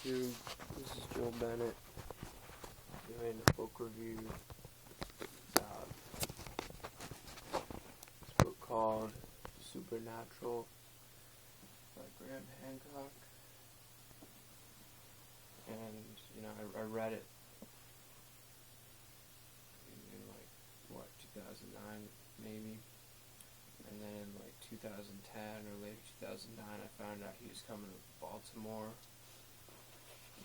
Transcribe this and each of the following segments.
YouTube. This is Joel Bennett doing a book review. It's this book called Supernatural by Graham Hancock. And, I read it in 2009 maybe. And then in 2010 or late 2009, I found out he was coming to Baltimore,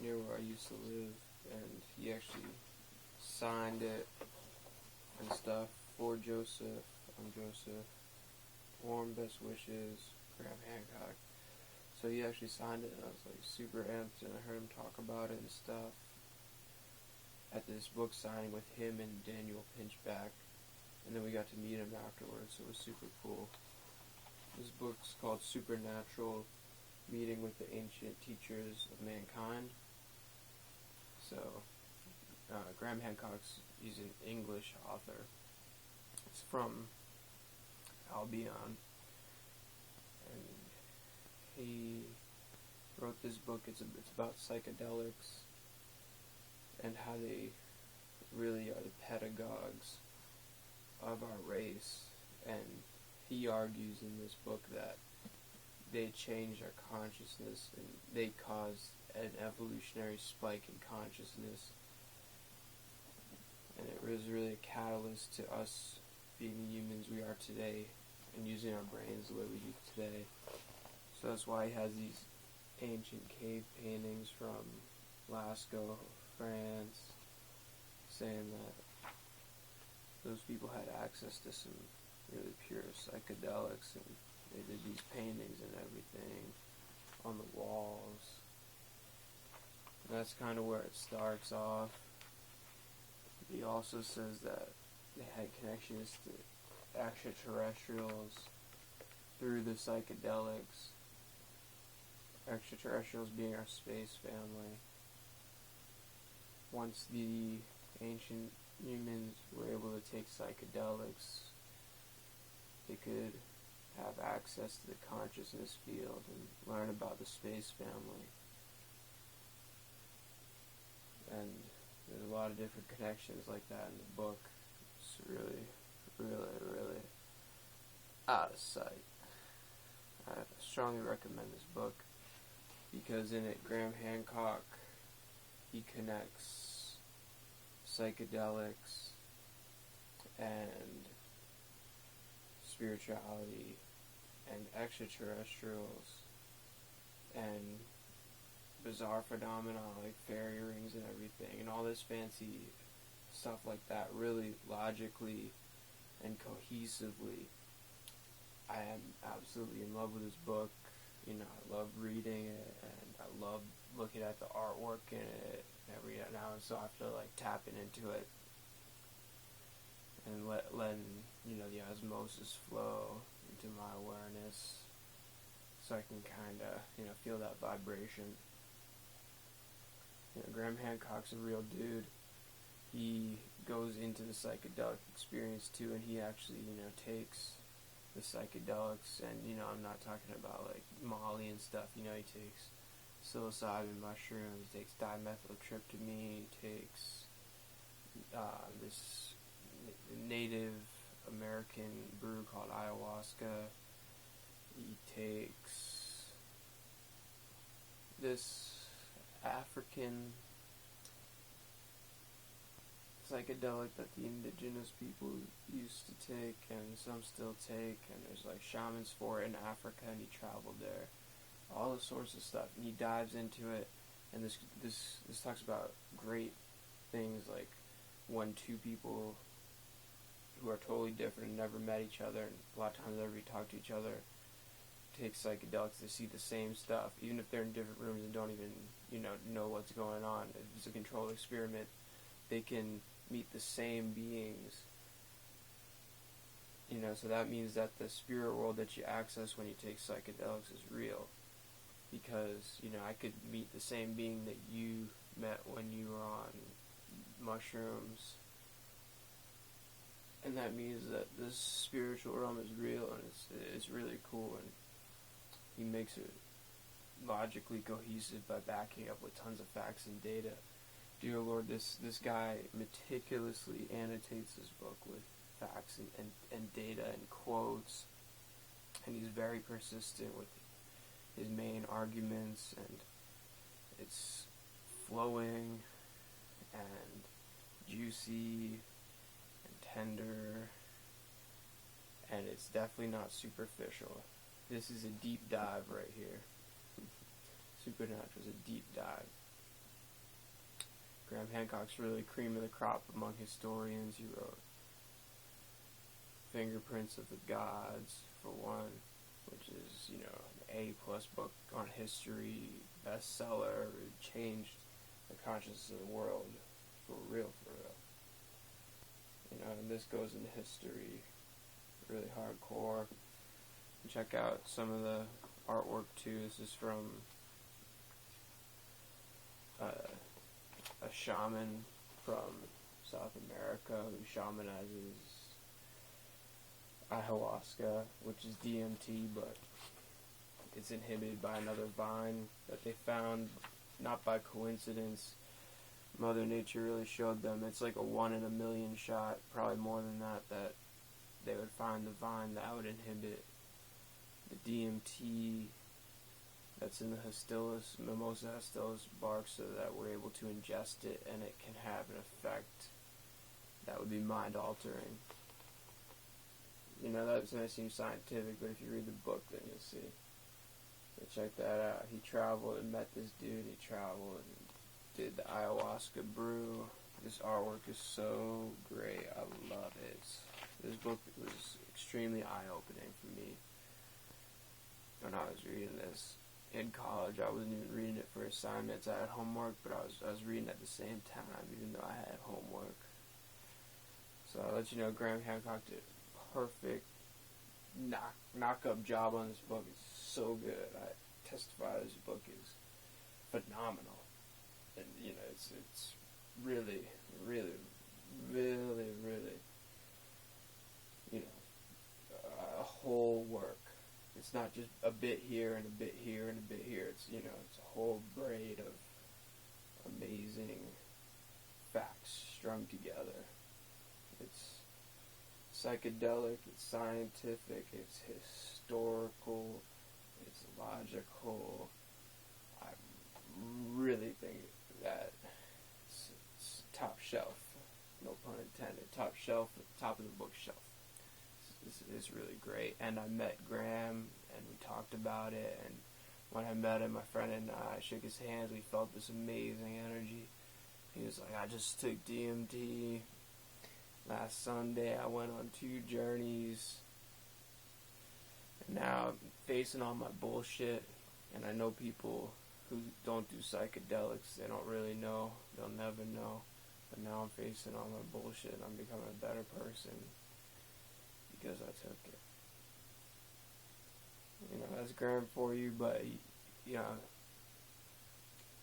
near where I used to live, and he actually signed it and stuff for Joseph. I'm Joseph. Warm best wishes, Graham Hancock. So he actually signed it, and I was super amped, and I heard him talk about it and stuff at this book signing with him and Daniel Pinchback. And then we got to meet him afterwards, so it was super cool. This book's called Supernatural, Meeting with the Ancient Teachers of Mankind. So, Graham Hancock's, he's an English author. It's from Albion. And he wrote this book. It's about psychedelics and how they really are the pedagogues of our race, and he argues in this book that they change our consciousness and they cause an evolutionary spike in consciousness, and it was really a catalyst to us being the humans we are today and using our brains the way we do today. So that's why he has these ancient cave paintings from Lascaux, France, saying that those people had access to some really pure psychedelics, and they did these paintings and everything on the walls. And that's kind of where it starts off. He also says that they had connections to extraterrestrials through the psychedelics. Extraterrestrials being our space family. Once the ancient humans were able to take psychedelics, they could have access to the consciousness field and learn about the space family. And there's a lot of different connections like that in the book. It's really, really, really out of sight. I strongly recommend this book because in it, Graham Hancock, he connects psychedelics and spirituality and extraterrestrials and bizarre phenomena like fairy rings and everything and all this fancy stuff like that, really logically and cohesively. I am absolutely in love with this book. I love reading it, and I love looking at the artwork in it every now and so I feel tapping into it and letting the osmosis flow into my awareness so I can kind of feel that vibration. Graham Hancock's a real dude. He goes into the psychedelic experience too, and he actually takes the psychedelics, and I'm not talking about Molly and stuff. He takes psilocybin mushrooms, he takes dimethyltryptamine, he takes this Native American brew called ayahuasca. He takes this African psychedelic that the indigenous people used to take, and some still take, and there's shamans for it in Africa, and he traveled there. All this sorts of stuff, and he dives into it, and this talks about great things like when two people who are totally different and never met each other, and a lot of times never talk to each other, take psychedelics to see the same stuff, even if they're in different rooms and don't even know what's going on. It's a controlled experiment. They can meet the same beings. So that means that the spirit world that you access when you take psychedelics is real. Because, I could meet the same being that you met when you were on mushrooms. And that means that this spiritual realm is real, and it's really cool, and he makes it logically cohesive by backing up with tons of facts and data. Dear Lord, this guy meticulously annotates his book with facts and data and quotes, and he's very persistent with his main arguments, and it's flowing and juicy and tender, and it's definitely not superficial. This is a deep dive right here. Supernatural is a deep dive. Graham Hancock's really cream of the crop among historians. He wrote Fingerprints of the Gods, for one, which is, an A-plus book on history, bestseller. It changed the consciousness of the world, for real. And this goes into history really hardcore. Check out some of the artwork too. This is from a shaman from South America who shamanizes ayahuasca, which is DMT, but it's inhibited by another vine that they found, not by coincidence. Mother Nature really showed them. It's like a 1 in a million shot, probably more than that they would find the vine that would inhibit the DMT that's in the Mimosa hostilis bark, so that we're able to ingest it and it can have an effect that would be mind-altering. That may seem scientific, but if you read the book, then you'll see. So check that out. He traveled and met this dude. He traveled and did the ayahuasca brew. This artwork is so great. I love it. This book was extremely eye-opening for me when I was reading this. In college, I wasn't even reading it for assignments. I had homework, but I was reading at the same time, even though I had homework. So I'll let you know, Graham Hancock did a perfect knock-up job on this book. It's so good. I testify this book is phenomenal. And, it's really, really, really, really, a whole work. It's not just a bit here and a bit here and a bit here. It's, it's a whole braid of amazing facts strung together. It's psychedelic, it's scientific, it's historical, it's logical. I really think that it's top shelf, no pun intended, top shelf, at the top of the bookshelf. This is really great. And I met Graham, and we talked about it, and when I met him, my friend and I shook his hands. We felt this amazing energy. He was like, I just took DMT last Sunday. I went on 2 journeys, and now I'm facing all my bullshit. And I know people who don't do psychedelics, they don't really know, they'll never know. But now I'm facing all my bullshit, and I'm becoming a better person because I took it. That's Graham for you, but,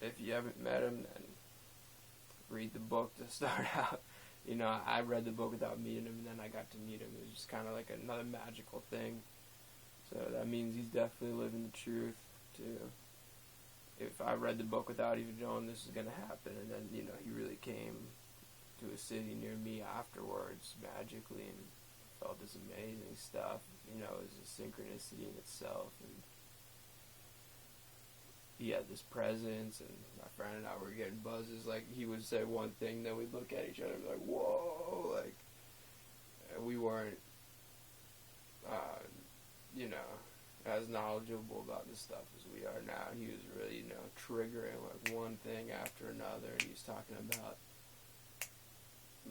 if you haven't met him, then read the book to start out. I read the book without meeting him, and then I got to meet him. It was just kind of like another magical thing. So that means he's definitely living the truth, too. If I read the book without even knowing this was going to happen, and then, he really came to a city near me afterwards, magically, and felt this amazing stuff. It was a synchronicity in itself, and he had this presence, and my friend and I were getting buzzes. Like, he would say one thing, then we'd look at each other and be like, whoa, like, we weren't, as knowledgeable about this stuff as we are now. He was really, triggering, like, one thing after another, and he was talking about,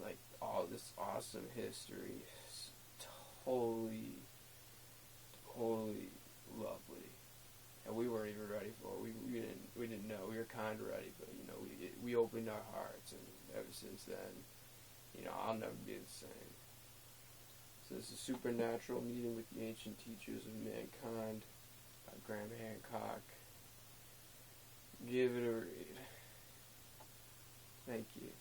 like, all this awesome history. Totally lovely, and we weren't even ready for it. We didn't know. We were kind of ready, but we opened our hearts, and ever since then, I'll never be the same. So this is Supernatural, Meeting with the Ancient Teachers of Mankind by Graham Hancock. Give it a read. Thank you.